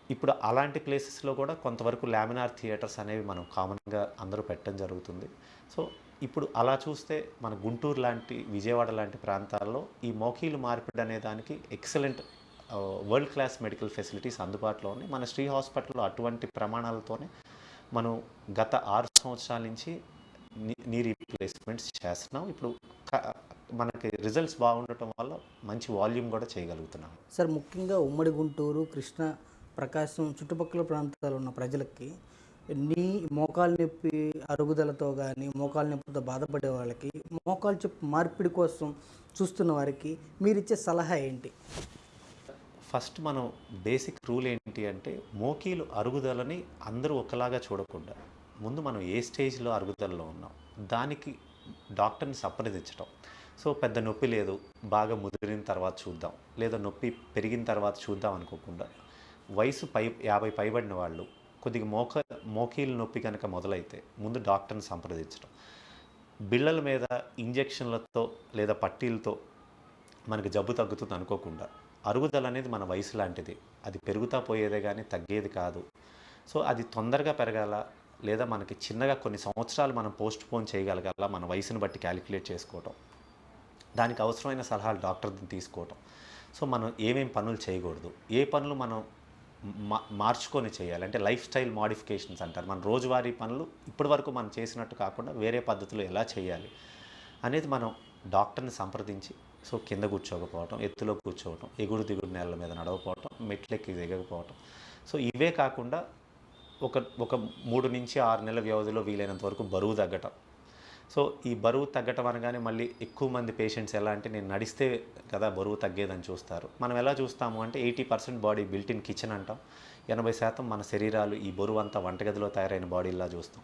ఇప్పుడు అలాంటి ప్లేసెస్లో కూడా కొంతవరకు లామినార్ థియేటర్స్ అనేవి మనం కామన్గా అందరూ పెట్టడం జరుగుతుంది. సో ఇప్పుడు అలా చూస్తే మన గుంటూరు లాంటి, విజయవాడ లాంటి ప్రాంతాల్లో ఈ మోకీలు మార్పిడి అనే దానికి excellent world class medical facilities అందుబాటులో ఉన్నాయి. మన శ్రీ హాస్పిటల్లో అటువంటి ప్రమాణాలతోనే మనం గత 6 సంవత్సరాల నుంచి నీ రీప్లేస్మెంట్స్ చేస్తున్నాం. ఇప్పుడు మనకి రిజల్ట్స్ బాగుండటం వల్ల మంచి వాల్యూమ్ కూడా చేయగలుగుతున్నాం. సార్, ముఖ్యంగా ఉమ్మడి గుంటూరు, కృష్ణా, ప్రకాశం చుట్టుపక్కల ప్రాంతాల్లో ఉన్న ప్రజలకి నీ మోకాలు నొప్పి అరుగుదలతో కానీ మోకాలు నొప్పితో బాధపడే వాళ్ళకి మోకాలు చెప్పు మార్పిడి కోసం చూస్తున్న వారికి మీరిచ్చే సలహా ఏంటి? ఫస్ట్ మనం బేసిక్ రూల్ ఏంటి అంటే మోకీలు అరుగుదలని అందరూ ఒకలాగా చూడకుండా ముందు మనం ఏ స్టేజ్లో అరుగుదలలో ఉన్నాం దానికి డాక్టర్ని సంప్రదించడం. సో పెద్ద నొప్పి లేదు, బాగా ముదిరిన తర్వాత చూద్దాం, లేదా నొప్పి పెరిగిన తర్వాత చూద్దాం అనుకోకుండా వయసు 50 పైబడిన వాళ్ళు కొద్దిగా మోకీలు నొప్పి కనుక మొదలైతే ముందు డాక్టర్ని సంప్రదించడం. బిళ్ళల మీద ఇంజెక్షన్లతో లేదా పట్టీలతో మనకి జబ్బు తగ్గుతుంది అనుకోకుండా, అరుగుదల అనేది మన వయసు లాంటిది, అది పెరుగుతా పోయేదే కానీ తగ్గేది కాదు. సో అది తొందరగా పెరగాల లేదా మనకి చిన్నగా కొన్ని సంవత్సరాలు మనం పోస్ట్ పోన్ చేయగలగాల మన వయసుని బట్టి క్యాలిక్యులేట్ చేసుకోవటం, దానికి అవసరమైన సలహాలు డాక్టర్ని తీసుకోవటం. సో మనం ఏమేం పనులు చేయకూడదు, ఏ పనులు మనం మార్చుకొని చేయాలి అంటే లైఫ్ స్టైల్ మోడిఫికేషన్స్ అంటారు. మన రోజువారీ పనులు ఇప్పటి వరకు మనం చేసినట్టు కాకుండా వేరే పద్ధతిలో ఎలా చేయాలి అనేది మనం డాక్టర్ని సంప్రదించి, సో కింద కూర్చోకపోవటం, ఎత్తులో కూర్చోవటం, ఎగుడు దిగుడు నేలల మీద నడవకపోవటం, మెట్లెక్కి దిగకపోవటం. సో ఇవే కాకుండా ఒక 3 నుంచి 6 నెలల వ్యవధిలో వీలైనంత వరకు బరువు తగ్గటం. సో ఈ బరువు తగ్గటం అనగానే మళ్ళీ ఎక్కువ మంది పేషెంట్స్ ఎలా అంటే నేను నడిస్తే కదా బరువు తగ్గేదని చూస్తారు. మనం ఎలా చూస్తాము అంటే 80% బాడీ బిల్ట్ ఇన్ కిచెన్ అంటాం, 80% మన శరీరాలు ఈ బరువు అంతా వంటగదిలో తయారైన బాడీలా చూస్తాం.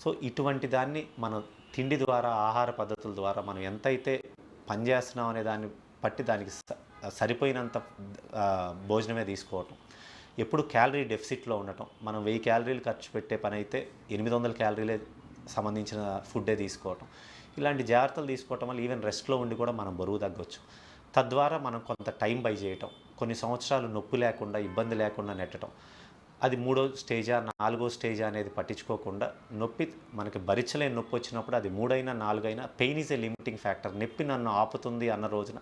సో ఇటువంటి దాన్ని మనం తిండి ద్వారా, ఆహార పద్ధతుల ద్వారా మనం ఎంతైతే పనిచేస్తున్నాం అనే దాన్ని బట్టి దానికి సరిపోయినంత భోజనమే తీసుకోవటం, ఎప్పుడు క్యాలరీ డెఫిసిట్లో ఉండటం. మనం 1000 క్యాలరీలు ఖర్చు పెట్టే పని అయితే 800 క్యాలరీలే సంబంధించిన ఫుడ్డే తీసుకోవటం. ఇలాంటి జాగ్రత్తలు తీసుకోవటం వల్ల ఈవెన్ రెస్ట్లో ఉండి కూడా మనం బరువు తగ్గొచ్చు. తద్వారా మనం కొంత టైం బై చేయటం, కొన్ని సంవత్సరాలు నొప్పి లేకుండా, ఇబ్బంది లేకుండా నెట్టడం. అది 3వ స్టేజా 4వ స్టేజా అనేది పట్టించుకోకుండా, నొప్పి మనకి భరించలేని నొప్పి వచ్చినప్పుడు అది 3 అయినా 4 అయినా pain is a limiting factor, నొప్పి నన్ను ఆపుతుంది అన్న రోజున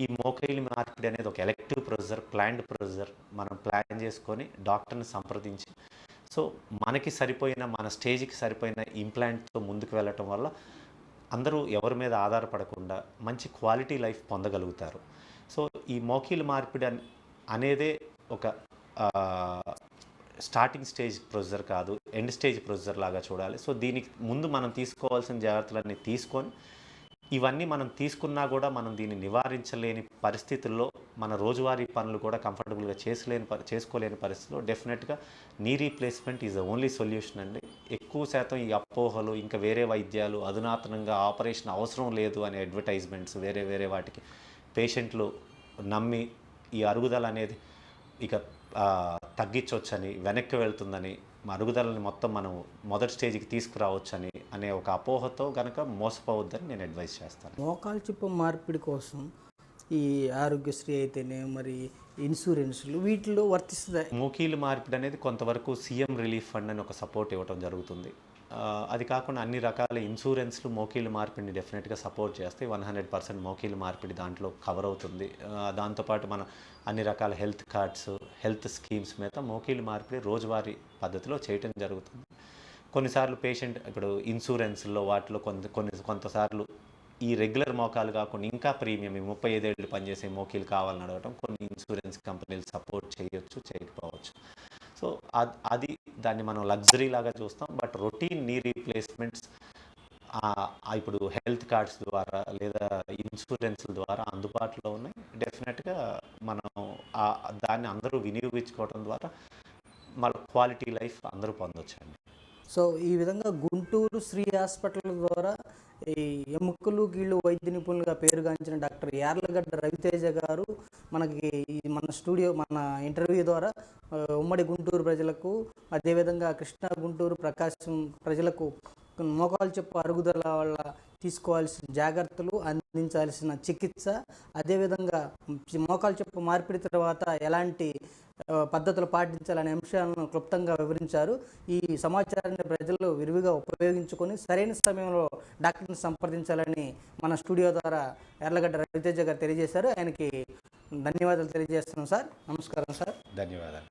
ఈ మోకాలి మార్పిడి అనేది ఒక ఎలెక్టివ్ ప్రొసీజర్, ప్లాన్డ్ ప్రొసీజర్ మనం ప్లాన్ చేసుకొని డాక్టర్ని సంప్రదించి, సో మనకి సరిపోయిన మన స్టేజ్కి సరిపోయిన ఇంప్లాంట్తో ముందుకు వెళ్ళటం వల్ల అందరూ ఎవరి మీద ఆధారపడకుండా మంచి క్వాలిటీ లైఫ్ పొందగలుగుతారు. సో ఈ మోకాలి మార్పిడి అనేదే ఒక స్టార్టింగ్ స్టేజ్ ప్రొసీజర్ కాదు, ఎండ్ స్టేజ్ ప్రొసీజర్ లాగా చూడాలి. సో దీనికి ముందు మనం తీసుకోవాల్సిన జాగ్రత్తలన్నీ తీసుకొని, ఇవన్నీ మనం తీసుకున్నా కూడా మనం దీన్ని నివారించలేని పరిస్థితుల్లో, మన రోజువారీ పనులు కూడా కంఫర్టబుల్గా చేసుకోలేని పరిస్థితుల్లో డెఫినెట్గా knee replacement is the only solution అండి. ఎక్కువ శాతం ఈ అపోహలు, ఇంకా వేరే వైద్యాలు, అధునాతనంగా ఆపరేషన్ అవసరం లేదు అనే అడ్వర్టైజ్మెంట్స్ వేరే వాటికి పేషెంట్లు నమ్మి ఈ అరుగుదల అనేది ఇక తగ్గించవచ్చని, వెనక్కి వెళ్తుందని, అరుగుదలని మొత్తం మనం మొదటి స్టేజ్కి తీసుకురావచ్చని అనే ఒక అపోహతో కనుక మోసపోవద్దని నేను అడ్వైస్ చేస్తాను. మోకాలు చిప్ప మార్పిడి కోసం ఈ ఆరోగ్యశ్రీ అయితేనే మరి ఇన్సూరెన్స్లు వీటిలో వర్తిస్తుంది. మోకాలు మార్పిడి అనేది కొంతవరకు సీఎం రిలీఫ్ ఫండ్ అని ఒక సపోర్ట్ ఇవ్వడం జరుగుతుంది. అది కాకుండా అన్ని రకాల ఇన్సూరెన్స్లు మోకాలు మార్పిడిని డెఫినెట్గా సపోర్ట్ చేస్తాయి. 100% మోకాలు మార్పిడి దాంట్లో కవర్ అవుతుంది. దాంతోపాటు మన అన్ని రకాల హెల్త్ కార్డ్స్, హెల్త్ స్కీమ్స్ మీద మోకాలు మార్పిడి రోజువారీ పద్ధతిలో చేయటం జరుగుతుంది. కొన్నిసార్లు పేషెంట్ ఇప్పుడు ఇన్సూరెన్స్లో వాటిలో కొంతసార్లు ఈ రెగ్యులర్ మోకాలు కాకుండా ఇంకా ప్రీమియం 35 ఏళ్ళు పనిచేసే మోకాలు కావాలని అడగటం కొన్ని ఇన్సూరెన్స్ కంపెనీలు సపోర్ట్ చేయొచ్చు, చేయకపోవచ్చు. సో అది దాన్ని మనం లగ్జరీ లాగా చూస్తాం. బట్ రొటీన్ నీ రీప్లేస్మెంట్స్ ఇప్పుడు హెల్త్ కార్డ్స్ ద్వారా లేదా ఇన్సూరెన్స్ల ద్వారా అందుబాటులో ఉన్నాయి. డెఫినెట్గా మనం దాన్ని అందరూ వినియోగించుకోవడం ద్వారా మన క్వాలిటీ లైఫ్ అందరూ పొందొచ్చండి. సో ఈ విధంగా గుంటూరు శ్రీ హాస్పిటల్ ద్వారా ఈ ఎముకలు కీళ్ళు వైద్య నిపుణులుగా పేరుగాంచిన డాక్టర్ యార్లగడ్డ రవితేజ గారు మనకి మన ఇంటర్వ్యూ ద్వారా ఉమ్మడి గుంటూరు ప్రజలకు, అదేవిధంగా కృష్ణా, గుంటూరు, ప్రకాశం ప్రజలకు మోకాలు చెప్పు అరుగుదల వల్ల తీసుకోవాల్సిన జాగ్రత్తలు, అందించాల్సిన చికిత్స, అదేవిధంగా మోకాలు చెప్పు మార్పిడి తర్వాత ఎలాంటి పద్ధతులు పాటించాలనే అంశాలను క్లుప్తంగా వివరించారు. ఈ సమాచారాన్ని ప్రజలు విరివిగా ఉపయోగించుకొని సరైన సమయంలో డాక్టర్ని సంప్రదించాలని మన స్టూడియో ద్వారా యార్లగడ్డ రవితేజ గారు తెలియజేశారు. ఆయనకి ధన్యవాదాలు తెలియజేస్తున్నాం సార్. నమస్కారం సార్. ధన్యవాదాలు.